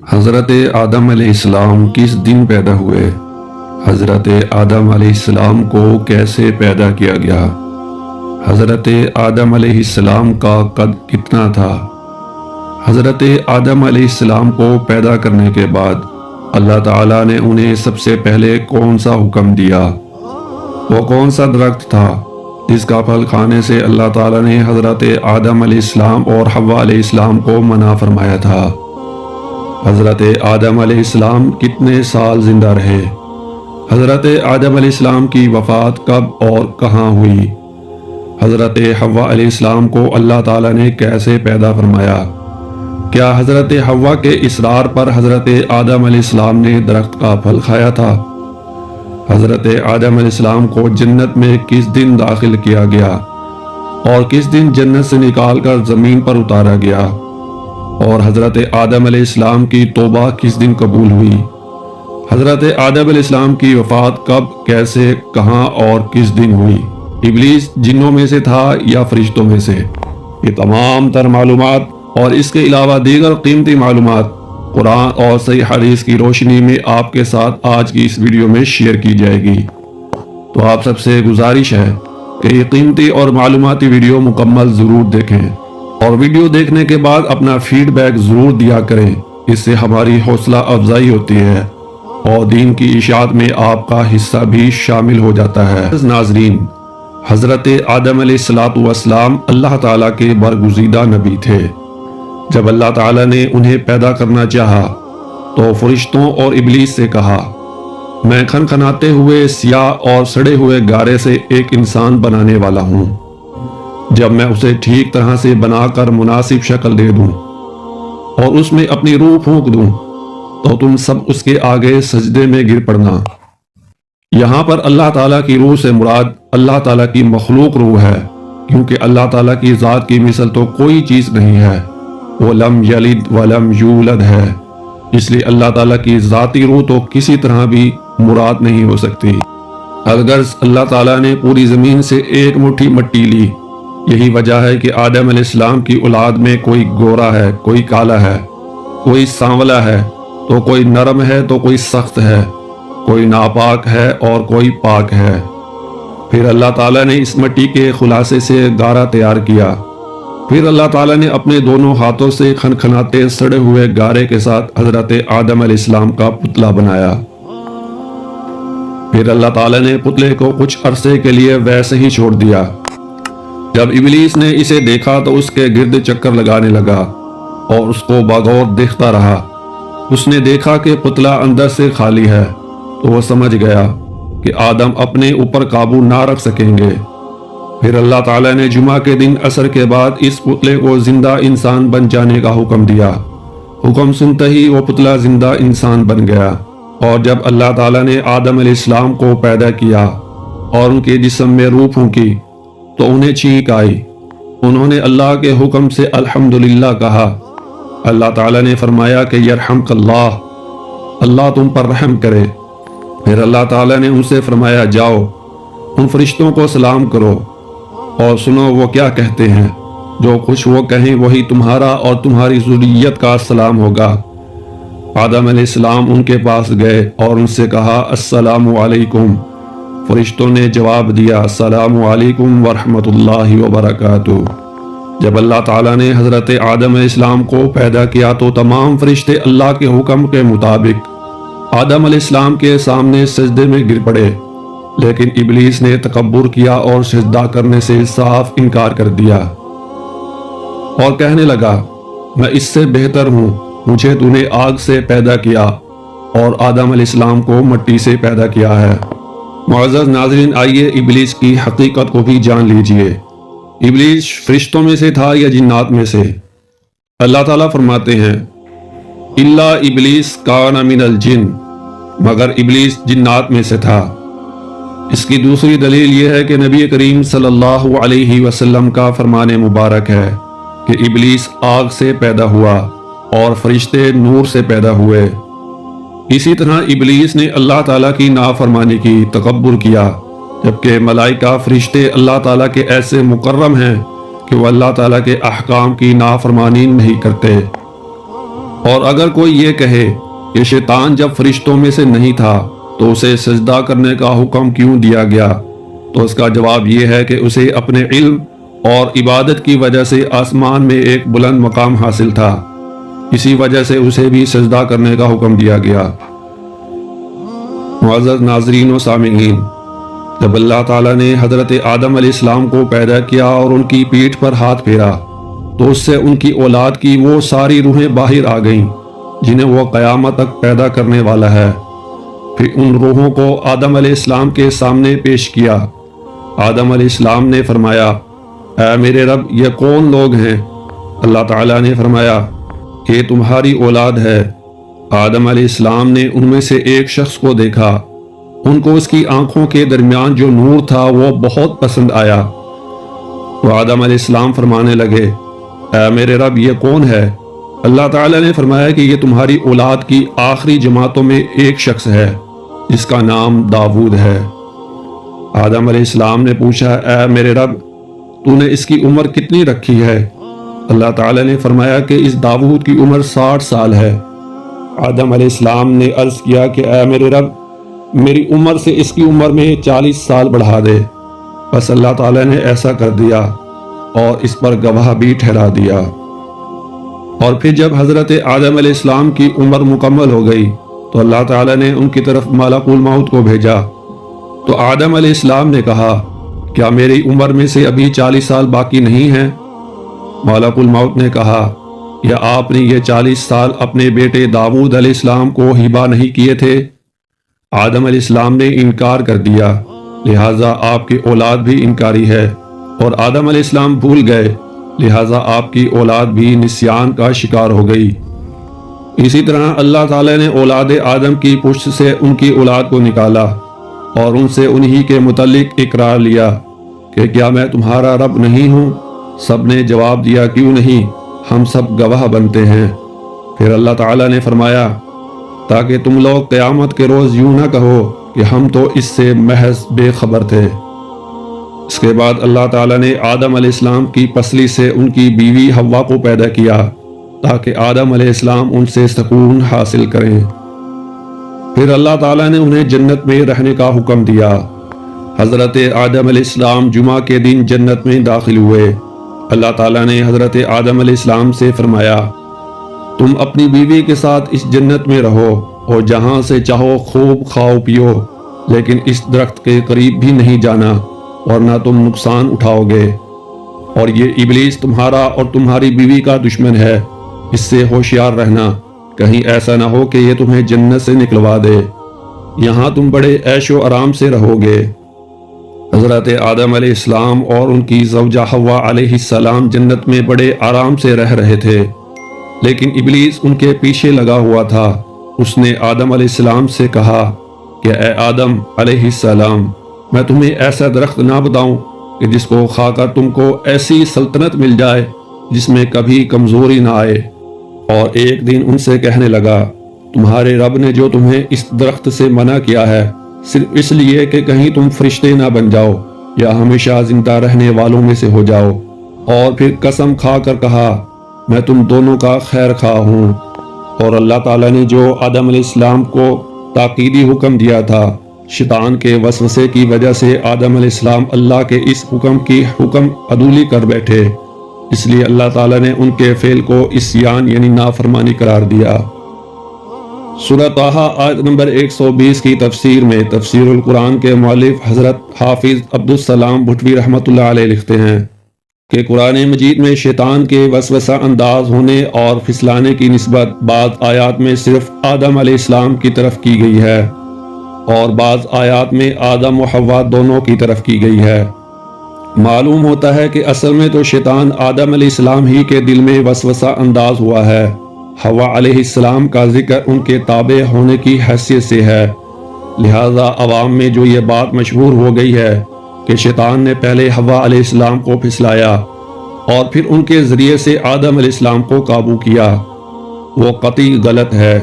حضرت آدم علیہ السلام کس دن پیدا ہوئے؟ حضرت آدم علیہ السلام کو کیسے پیدا کیا گیا؟ حضرت آدم علیہ السلام کا قد کتنا تھا؟ حضرت آدم علیہ السلام کو پیدا کرنے کے بعد اللہ تعالیٰ نے انہیں سب سے پہلے کون سا حکم دیا؟ وہ کون سا درخت تھا جس کا پھل کھانے سے اللہ تعالیٰ نے حضرت آدم علیہ السلام اور حوا علیہ السلام کو منع فرمایا تھا؟ حضرت آدم علیہ السلام کتنے سال زندہ رہے؟ حضرت آدم علیہ السلام کی وفات کب اور کہاں ہوئی؟ حضرت حوا علیہ السلام کو اللہ تعالیٰ نے کیسے پیدا فرمایا؟ کیا حضرت حوا کے اصرار پر حضرت آدم علیہ السلام نے درخت کا پھل کھایا تھا؟ حضرت آدم علیہ السلام کو جنت میں کس دن داخل کیا گیا اور کس دن جنت سے نکال کر زمین پر اتارا گیا؟ اور حضرت آدم علیہ السلام کی توبہ کس دن قبول ہوئی؟ حضرت آدم علیہ السلام کی وفات کب، کیسے، کہاں اور کس دن ہوئی؟ ابلیس جنوں میں سے تھا یا فرشتوں میں سے؟ یہ تمام تر معلومات اور اس کے علاوہ دیگر قیمتی معلومات قرآن اور صحیح حدیث کی روشنی میں آپ کے ساتھ آج کی اس ویڈیو میں شیئر کی جائے گی۔ تو آپ سب سے گزارش ہے کہ یہ قیمتی اور معلوماتی ویڈیو مکمل ضرور دیکھیں اور ویڈیو دیکھنے کے بعد اپنا فیڈ بیک ضرور دیا کریں۔ اس سے ہماری حوصلہ افزائی ہوتی ہے اور دین کی اشاعت میں آپ کا حصہ بھی شامل ہو جاتا ہے۔ ناظرین، حضرت آدم علیہ السلام اللہ تعالیٰ کے برگزیدہ نبی تھے۔ جب اللہ تعالیٰ نے انہیں پیدا کرنا چاہا تو فرشتوں اور ابلیس سے کہا، میں کھنکھناتے ہوئے سیاہ اور سڑے ہوئے گارے سے ایک انسان بنانے والا ہوں۔ جب میں اسے ٹھیک طرح سے بنا کر مناسب شکل دے دوں اور اس میں اپنی روح پھونک دوں تو تم سب اس کے آگے سجدے میں گر پڑنا۔ یہاں پر اللہ تعالیٰ کی روح سے مراد اللہ تعالیٰ کی مخلوق روح ہے، کیونکہ اللہ تعالیٰ کی ذات کی مثل تو کوئی چیز نہیں ہے، وہ لم یلد ولم یولد ہے، اس لیے اللہ تعالیٰ کی ذاتی روح تو کسی طرح بھی مراد نہیں ہو سکتی۔ اگر اللہ تعالیٰ نے پوری زمین سے ایک مٹھی مٹی لی، یہی وجہ ہے کہ آدم علیہ السلام کی اولاد میں کوئی گورا ہے، کوئی کالا ہے، کوئی سانولا ہے، تو کوئی نرم ہے تو کوئی سخت ہے، کوئی ناپاک ہے اور کوئی پاک ہے۔ پھر اللہ تعالیٰ نے اس مٹی کے خلاصے سے گارا تیار کیا، پھر اللہ تعالیٰ نے اپنے دونوں ہاتھوں سے کھنکھناتے سڑے ہوئے گارے کے ساتھ حضرت آدم علیہ السلام کا پتلا بنایا۔ پھر اللہ تعالیٰ نے پتلے کو کچھ عرصے کے لیے ویسے ہی چھوڑ دیا۔ جب ابلیس نے اسے دیکھا تو اس کے گرد چکر لگانے لگا اور اس کو بغور دیکھتا رہا۔ اس نے دیکھا کہ پتلا اندر سے خالی ہے تو وہ سمجھ گیا کہ آدم اپنے اوپر قابو نہ رکھ سکیں گے۔ پھر اللہ تعالیٰ نے جمعہ کے دن عصر کے بعد اس پتلے کو زندہ انسان بن جانے کا حکم دیا۔ حکم سنتے ہی وہ پتلا زندہ انسان بن گیا۔ اور جب اللہ تعالیٰ نے آدم علیہ السلام کو پیدا کیا اور ان کے جسم میں روح پھونکی تو انہیں چھینک آئی۔ انہوں نے اللہ کے حکم سے الحمدللہ کہا۔ اللہ تعالیٰ نے فرمایا کہ یرحمک اللہ، اللہ تم پر رحم کرے۔ پھر اللہ تعالیٰ نے ان سے فرمایا، جاؤ ان فرشتوں کو سلام کرو اور سنو وہ کیا کہتے ہیں، جو کچھ وہ کہیں وہی تمہارا اور تمہاری ذریت کا سلام ہوگا۔ آدم علیہ السلام ان کے پاس گئے اور ان سے کہا، السلام علیکم۔ فرشتوں نے جواب دیا، السلام علیکم ورحمۃ اللہ وبرکاتہ۔ جب اللہ تعالیٰ نے حضرت آدم علیہ السلام کو پیدا کیا تو تمام فرشتے اللہ کے حکم کے مطابق آدم علیہ السلام کے سامنے سجدے میں گر پڑے، لیکن ابلیس نے تکبر کیا اور سجدہ کرنے سے صاف انکار کر دیا اور کہنے لگا، میں اس سے بہتر ہوں، مجھے تو نے آگ سے پیدا کیا اور آدم علیہ السلام کو مٹی سے پیدا کیا ہے۔ معزز ناظرین، آئیے ابلیس کی حقیقت کو بھی جان لیجئے۔ ابلیس فرشتوں میں سے تھا یا جنات میں سے؟ اللہ تعالیٰ فرماتے ہیں، الا ابلیس کان من الجن، مگر ابلیس جنات میں سے تھا۔ اس کی دوسری دلیل یہ ہے کہ نبی کریم صلی اللہ علیہ وسلم کا فرمان مبارک ہے کہ ابلیس آگ سے پیدا ہوا اور فرشتے نور سے پیدا ہوئے۔ اسی طرح ابلیس نے اللہ تعالیٰ کی نافرمانی کی، تکبر کیا، جبکہ ملائکہ فرشتے اللہ تعالیٰ کے ایسے مکرم ہیں کہ وہ اللہ تعالیٰ کے احکام کی نافرمانی نہیں کرتے۔ اور اگر کوئی یہ کہے کہ شیطان جب فرشتوں میں سے نہیں تھا تو اسے سجدہ کرنے کا حکم کیوں دیا گیا، تو اس کا جواب یہ ہے کہ اسے اپنے علم اور عبادت کی وجہ سے آسمان میں ایک بلند مقام حاصل تھا، اسی وجہ سے اسے بھی سجدہ کرنے کا حکم دیا گیا۔ معزز ناظرین و سامعین، جب اللہ تعالیٰ نے حضرت آدم علیہ السلام کو پیدا کیا اور ان کی پیٹھ پر ہاتھ پھیرا تو اس سے ان کی اولاد کی وہ ساری روحیں باہر آ گئیں جنہیں وہ قیامت تک پیدا کرنے والا ہے۔ پھر ان روحوں کو آدم علیہ السلام کے سامنے پیش کیا۔ آدم علیہ السلام نے فرمایا، اے میرے رب، یہ کون لوگ ہیں؟ اللہ تعالیٰ نے فرمایا، یہ تمہاری اولاد ہے۔ آدم علیہ السلام نے ان میں سے ایک شخص کو دیکھا، ان کو اس کی آنکھوں کے درمیان جو نور تھا وہ بہت پسند آیا۔ تو آدم علیہ السلام فرمانے لگے، اے میرے رب، یہ کون ہے؟ اللہ تعالیٰ نے فرمایا کہ یہ تمہاری اولاد کی آخری جماعتوں میں ایک شخص ہے جس کا نام داؤد ہے۔ آدم علیہ السلام نے پوچھا، اے میرے رب، تو نے اس کی عمر کتنی رکھی ہے؟ اللہ تعالیٰ نے فرمایا کہ اس داؤد کی عمر 60 سال ہے۔ آدم علیہ السلام نے عرض کیا کہ اے میرے رب، میری عمر سے اس کی عمر میں 40 سال بڑھا دے۔ بس اللہ تعالیٰ نے ایسا کر دیا اور اس پر گواہ بھی ٹھہرا دیا۔ اور پھر جب حضرت آدم علیہ السلام کی عمر مکمل ہو گئی تو اللہ تعالیٰ نے ان کی طرف ملک الموت کو بھیجا۔ تو آدم علیہ السلام نے کہا، کیا میری عمر میں سے ابھی 40 سال باقی نہیں ہیں؟ ملک الموت نے کہا، یا آپ نے یہ 40 سال اپنے بیٹے داؤد علیہ السلام کو ہبہ نہیں کیے تھے؟ آدم علیہ السلام نے انکار کر دیا، لہٰذا آپ کی اولاد بھی انکاری ہے، اور آدم علیہ السلام بھول گئے، لہٰذا آپ کی اولاد بھی نسیان کا شکار ہو گئی۔ اسی طرح اللہ تعالیٰ نے اولاد آدم کی پشت سے ان کی اولاد کو نکالا اور ان سے انہی کے متعلق اقرار لیا کہ کیا میں تمہارا رب نہیں ہوں؟ سب نے جواب دیا، کیوں نہیں، ہم سب گواہ بنتے ہیں۔ پھر اللہ تعالیٰ نے فرمایا، تاکہ تم لوگ قیامت کے روز یوں نہ کہو کہ ہم تو اس سے محض بے خبر تھے۔ اس کے بعد اللہ تعالیٰ نے آدم علیہ السلام کی پسلی سے ان کی بیوی حوا کو پیدا کیا تاکہ آدم علیہ السلام ان سے سکون حاصل کریں۔ پھر اللہ تعالیٰ نے انہیں جنت میں رہنے کا حکم دیا۔ حضرت آدم علیہ السلام جمعہ کے دن جنت میں داخل ہوئے۔ اللہ تعالیٰ نے حضرت آدم علیہ السلام سے فرمایا، تم اپنی بیوی کے ساتھ اس جنت میں رہو اور جہاں سے چاہو خوب کھاؤ پیو، لیکن اس درخت کے قریب بھی نہیں جانا ورنہ تم نقصان اٹھاؤ گے، اور یہ ابلیس تمہارا اور تمہاری بیوی کا دشمن ہے، اس سے ہوشیار رہنا، کہیں ایسا نہ ہو کہ یہ تمہیں جنت سے نکلوا دے، یہاں تم بڑے عیش و آرام سے رہو گے۔ حضرت آدم علیہ السلام اور ان کی زوجہ حوا علیہ السلام جنت میں بڑے آرام سے رہ رہے تھے، لیکن ابلیس ان کے پیچھے لگا ہوا تھا۔ اس نے آدم علیہ السلام سے کہا کہ اے آدم علیہ السلام، میں تمہیں ایسا درخت نہ بتاؤں کہ جس کو کھا کر تم کو ایسی سلطنت مل جائے جس میں کبھی کمزوری نہ آئے؟ اور ایک دن ان سے کہنے لگا، تمہارے رب نے جو تمہیں اس درخت سے منع کیا ہے صرف اس لیے کہ کہیں تم فرشتے نہ بن جاؤ یا ہمیشہ زندہ رہنے والوں میں سے ہو جاؤ، اور پھر قسم کھا کر کہا، میں تم دونوں کا خیر خواہ ہوں۔ اور اللہ تعالیٰ نے جو آدم علیہ السلام کو تاکیدی حکم دیا تھا، شیطان کے وسوسے کی وجہ سے آدم علیہ السلام اللہ کے اس حکم کی حکم عدولی کر بیٹھے، اس لیے اللہ تعالیٰ نے ان کے فعل کو عصیان یعنی نافرمانی قرار دیا۔ سورہ طٰہٰ آیت نمبر 120 کی تفسیر میں تفسیر القرآن کے مؤلف حضرت حافظ عبدالسلام بھٹوی رحمۃ اللہ علیہ لکھتے ہیں کہ قرآن مجید میں شیطان کے وسوسہ انداز ہونے اور پھسلانے کی نسبت بعض آیات میں صرف آدم علیہ السلام کی طرف کی گئی ہے اور بعض آیات میں آدم و حوا دونوں کی طرف کی گئی ہے۔ معلوم ہوتا ہے کہ اصل میں تو شیطان آدم علیہ السلام ہی کے دل میں وسوسہ انداز ہوا ہے، حوا علیہ السلام کا ذکر ان کے تابع ہونے کی حیثیت سے ہے، لہذا عوام میں جو یہ بات مشہور ہو گئی ہے کہ شیطان نے پہلے حوا علیہ السلام کو پھسلایا اور پھر ان کے ذریعے سے آدم علیہ السلام کو قابو کیا، وہ قطعی غلط ہے۔